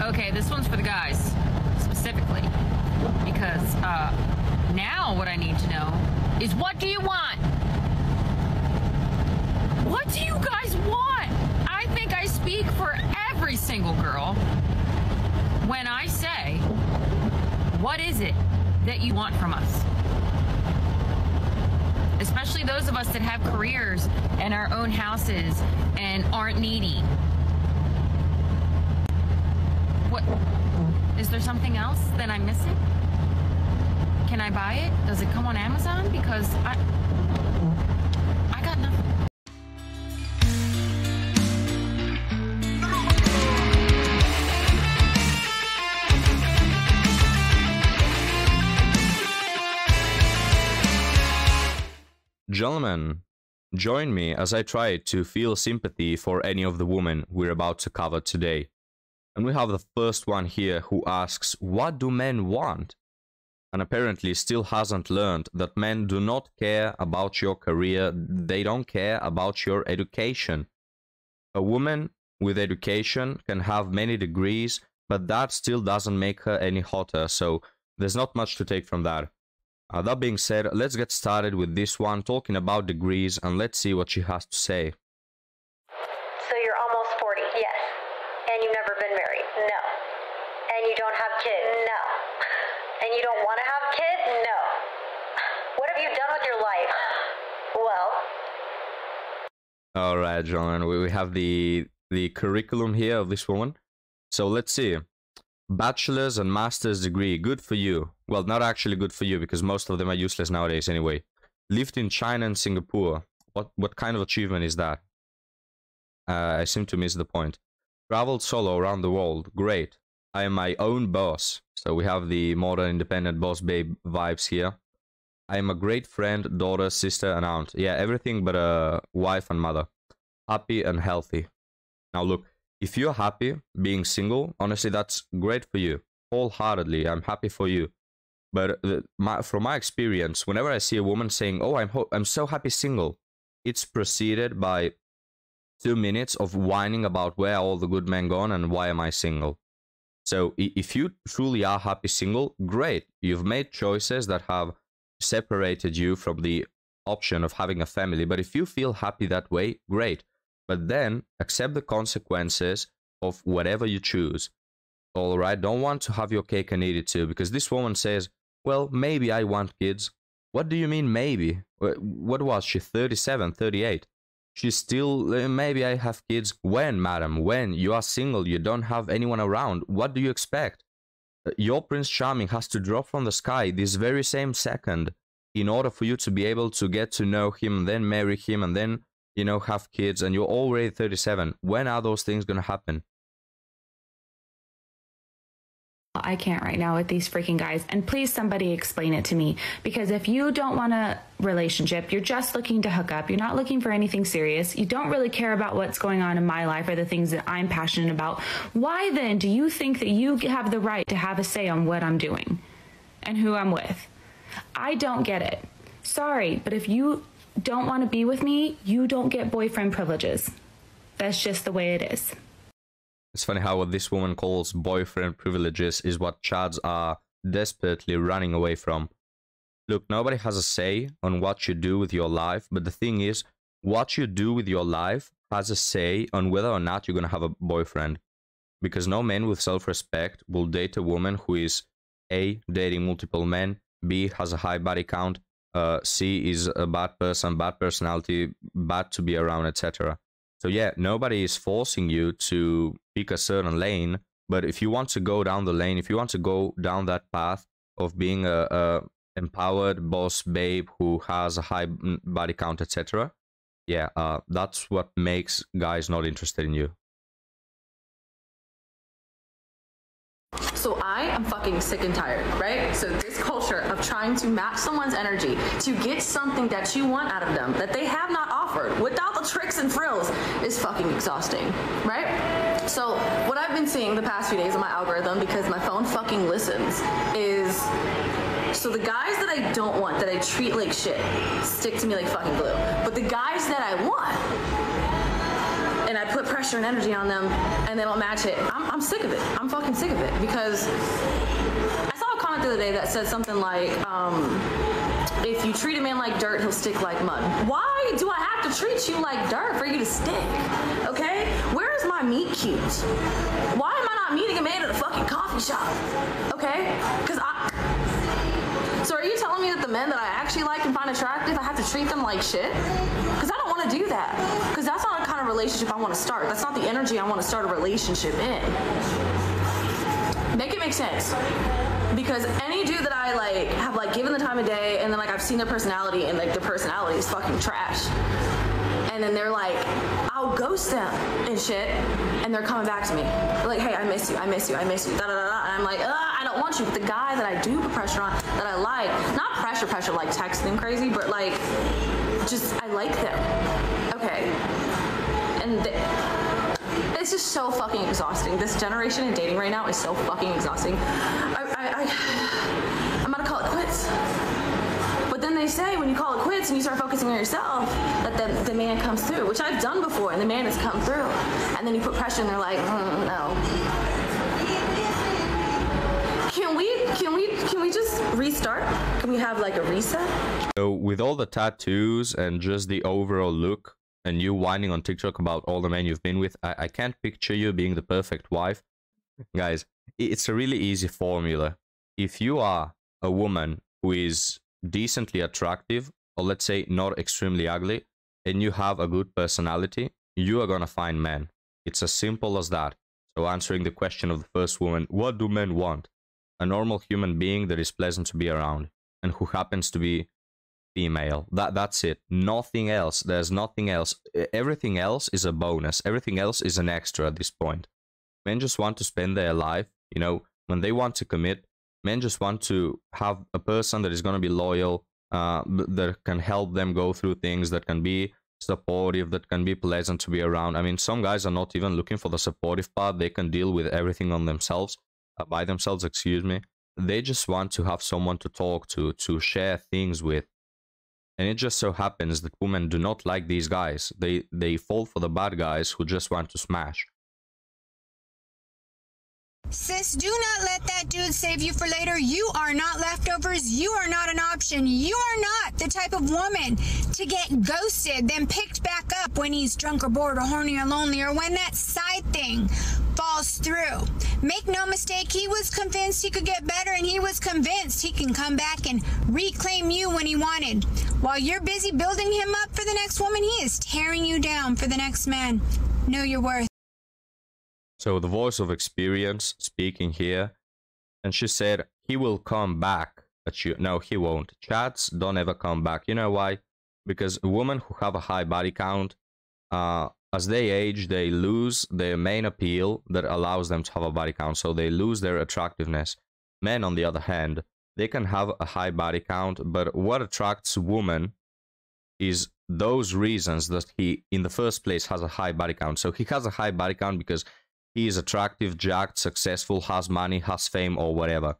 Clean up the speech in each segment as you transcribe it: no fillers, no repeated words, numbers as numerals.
Okay, this one's for the guys, specifically. Because, now what I need to know is, what do you want? What do you guys want? I think I speak for every single girl when I say, what is it that you want from us? Especially those of us that have careers and our own houses and aren't needy. What? Is there something else that I'm missing? Can I buy it? Does it come on Amazon? Because I got nothing. Gentlemen, join me as I try to feel sympathy for any of the women we're about to cover today. And we have the first one here who asks, what do men want? And apparently still hasn't learned that men do not care about your career, they don't care about your education. A woman with education can have many degrees, but that still doesn't make her any hotter, so there's not much to take from that. That being said, let's get started with this one, talking about degrees, and let's see what she has to say. So you're almost 40, yes. And you've never been married? No. And you don't have kids? No. And you don't want to have kids? No. What have you done with your life? Well. Alright, John, we have the curriculum here of this woman. So let's see. Bachelor's and master's degree, good for you. Well, not actually good for you, because most of them are useless nowadays anyway. Lived in China and Singapore. What kind of achievement is that? I seem to miss the point. Traveled solo around the world, great. I am my own boss. So we have the modern independent boss babe vibes here. I am a great friend, daughter, sister, and aunt. Yeah, everything but a wife and mother. Happy and healthy. Now look, if you're happy being single, honestly, that's great for you. Wholeheartedly, I'm happy for you. But from my experience, whenever I see a woman saying, oh, I'm so happy single, it's preceded by 2 minutes of whining about where are all the good men gone and why am I single. So if you truly are happy single, great. You've made choices that have separated you from the option of having a family. But if you feel happy that way, great. But then accept the consequences of whatever you choose. All right, don't want to have your cake and eat it too, because this woman says, well, maybe I want kids. What do you mean maybe? What was she, 37, 38? She's still, maybe I have kids. When, madam? When? You are single, you don't have anyone around. What do you expect? Your Prince Charming has to drop from the sky this very same second in order for you to be able to get to know him, then marry him, and then, you know, have kids, and you're already 37. When are those things going to happen? I can't right now with these freaking guys. And please somebody explain it to me. Because if you don't want a relationship, you're just looking to hook up, you're not looking for anything serious, you don't really care about what's going on in my life or the things that I'm passionate about, why then do you think that you have the right to have a say on what I'm doing and who I'm with? I don't get it. Sorry, but if you don't want to be with me, you don't get boyfriend privileges. That's just the way it is. It's funny how what this woman calls boyfriend privileges is what chads are desperately running away from. Look, nobody has a say on what you do with your life, but the thing is, what you do with your life has a say on whether or not you're going to have a boyfriend. Because no man with self-respect will date a woman who is A, dating multiple men, B, has a high body count, C, is a bad person, bad personality, bad to be around, etc. So yeah, nobody is forcing you to pick a certain lane, but if you want to go down the lane, if you want to go down that path of being a empowered boss babe who has a high body count, etc., yeah, that's what makes guys not interested in you. So I am fucking sick and tired, right? So this culture of trying to match someone's energy to get something that you want out of them that they have not offered without the tricks and frills is fucking exhausting, right? So what I've been seeing the past few days on my algorithm, because my phone fucking listens, is so the guys that I don't want, that I treat like shit, stick to me like fucking glue. But the guys that I want, and and I put pressure and energy on them and they don't match it, I'm sick of it. I'm fucking sick of it, because I saw a comment the other day that said something like, if you treat a man like dirt, he'll stick like mud. Why do I have to treat you like dirt for you to stick? Okay? Where is my meet cute? Why am I not meeting a man at a fucking coffee shop? Okay? So are you telling me that the men that I actually like and find attractive, I have to treat them like shit? Because I don't want to do that. Because that's not the kind of relationship I want to start. That's not the energy I want to start a relationship in. Make it make sense. Because any dude that I like have like given the time of day, and then like I've seen their personality, and like their personality is fucking trash, and then they're like, I'll ghost them and shit, and they're coming back to me. They're like, hey, I miss you, I miss you, I miss you, da da da da. And I'm like, I don't want you. But the guy that I do put pressure on, that I like, not pressure like texting crazy, but like, just I like them. Okay. And it's just so fucking exhausting. This generation in dating right now is so fucking exhausting. I'm gonna call it quits. But then they say when you call it quits and you start focusing on yourself, that the man comes through, which I've done before, and the man has come through. And then you put pressure and they're like, no. Can we just restart? Can we have like a reset? So with all the tattoos and just the overall look, and you whining on TikTok about all the men you've been with, I can't picture you being the perfect wife. Guys, it's a really easy formula. If you are a woman who is decently attractive, or let's say not extremely ugly, and you have a good personality, you are gonna find men. It's as simple as that. So answering the question of the first woman, what do men want? A normal human being that is pleasant to be around, and who happens to be female. That's it. Nothing else. There's nothing else. Everything else is a bonus. Everything else is an extra at this point. Men just want to spend their life, you know, when they want to commit, men just want to have a person that is going to be loyal, that can help them go through things, that can be supportive, that can be pleasant to be around. I mean, some guys are not even looking for the supportive part. They can deal with everything on themselves, by themselves, excuse me. They just want to have someone to talk to share things with. And it just so happens that women do not like these guys. They fall for the bad guys who just want to smash. Sis, do not let that dude save you for later. You are not leftovers. You are not an option. You are not the type of woman to get ghosted, then picked back up when he's drunk or bored or horny or lonely, or when that side thing falls through. Make no mistake, he was convinced he could get better, and he was convinced he can come back and reclaim you when he wanted. While you're busy building him up for the next woman, he is tearing you down for the next man. Know your worth. So the voice of experience speaking here, and she said, he will come back at you. No, he won't. Chats don't ever come back. You know why? Because women who have a high body count, as they age, they lose their main appeal that allows them to have a body count. So they lose their attractiveness. Men, on the other hand, they can have a high body count, but what attracts women is those reasons that he, in the first place, has a high body count. So he has a high body count because he is attractive, jacked, successful, has money, has fame, or whatever.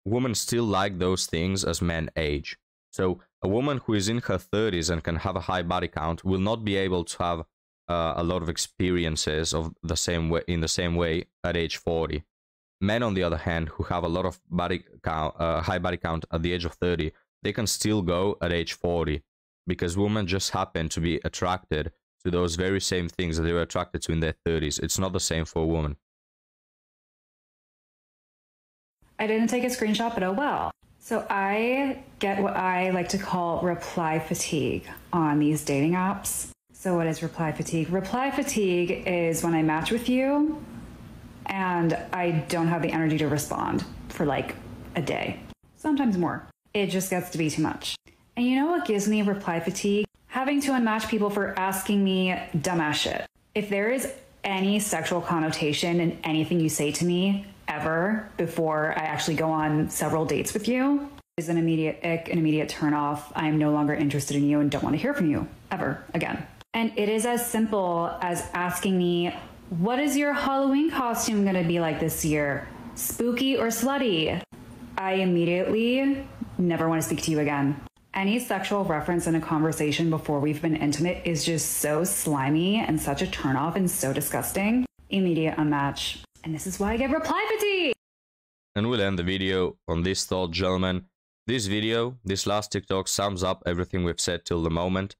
Women still like those things as men age. So a woman who is in her 30s and can have a high body count will not be able to have a lot of experiences of the same way, in the same way at age 40. Men, on the other hand, who have a lot of body count, high body count at the age of 30, they can still go at age 40, because women just happen to be attracted to those very same things that they were attracted to in their 30s. It's not the same for a woman. I didn't take a screenshot, but oh well. So I get what I like to call reply fatigue on these dating apps. So what is reply fatigue? Reply fatigue is when I match with you and I don't have the energy to respond for like a day, sometimes more. It just gets to be too much. And you know what gives me reply fatigue? Having to unmatch people for asking me dumbass shit. If there is any sexual connotation in anything you say to me ever before I actually go on several dates with you, is an immediate ick, an immediate turn off. I am no longer interested in you and don't want to hear from you ever again. And it is as simple as asking me, what is your Halloween costume going to be like this year? Spooky or slutty? I immediately never want to speak to you again. Any sexual reference in a conversation before we've been intimate is just so slimy and such a turnoff and so disgusting. Immediate unmatch. And this is why I get reply fatigue. And we'll end the video on this thought, gentlemen. This video, this last TikTok, sums up everything we've said till the moment.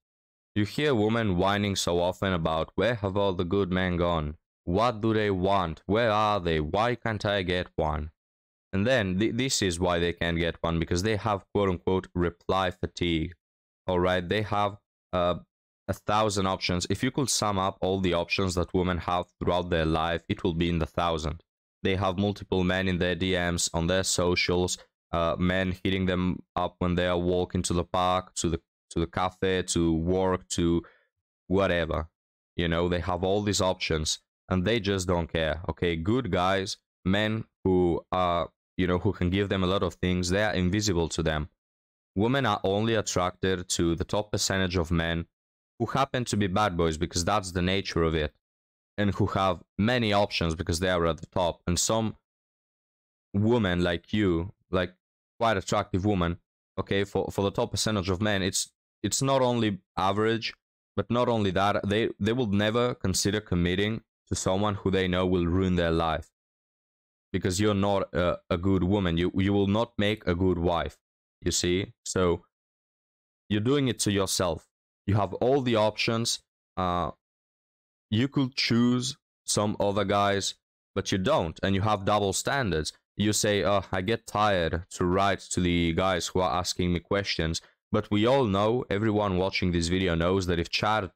You hear women whining so often about where have all the good men gone? What do they want? Where are they? Why can't I get one? And then this is why they can't get one, because they have quote-unquote reply fatigue. Alright, they have 1,000 options. If you could sum up all the options that women have throughout their life, it will be in the 1,000. They have multiple men in their DMs, on their socials, men hitting them up when they are walking to the park, to the cafe, to work, to whatever. You know, they have all these options and they just don't care. Okay, good guys, men who are, you know, who can give them a lot of things, they are invisible to them. Women are only attracted to the top percentage of men who happen to be bad boys, because that's the nature of it, and who have many options because they are at the top. And some women like you, like quite attractive woman, okay, for the top percentage of men, it's not only average, but not only that, they will never consider committing to someone who they know will ruin their life, because you're not a good woman. You will not make a good wife, you see. So you're doing it to yourself. You have all the options. You could choose some other guys, but you don't, and you have double standards. You say, oh, I get tired to write to the guys who are asking me questions. But we all know, everyone watching this video knows that if Chad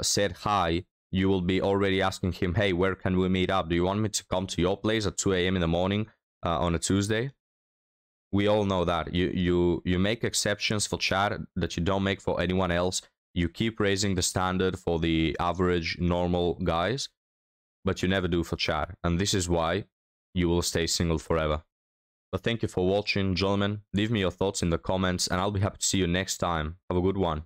said hi, you will be already asking him, hey, where can we meet up? Do you want me to come to your place at 2 a.m. in the morning on a Tuesday? We all know that. You make exceptions for Chad that you don't make for anyone else. You keep raising the standard for the average, normal guys, but you never do for Chad. And this is why you will stay single forever. But thank you for watching, gentlemen. Leave me your thoughts in the comments, and I'll be happy to see you next time. Have a good one.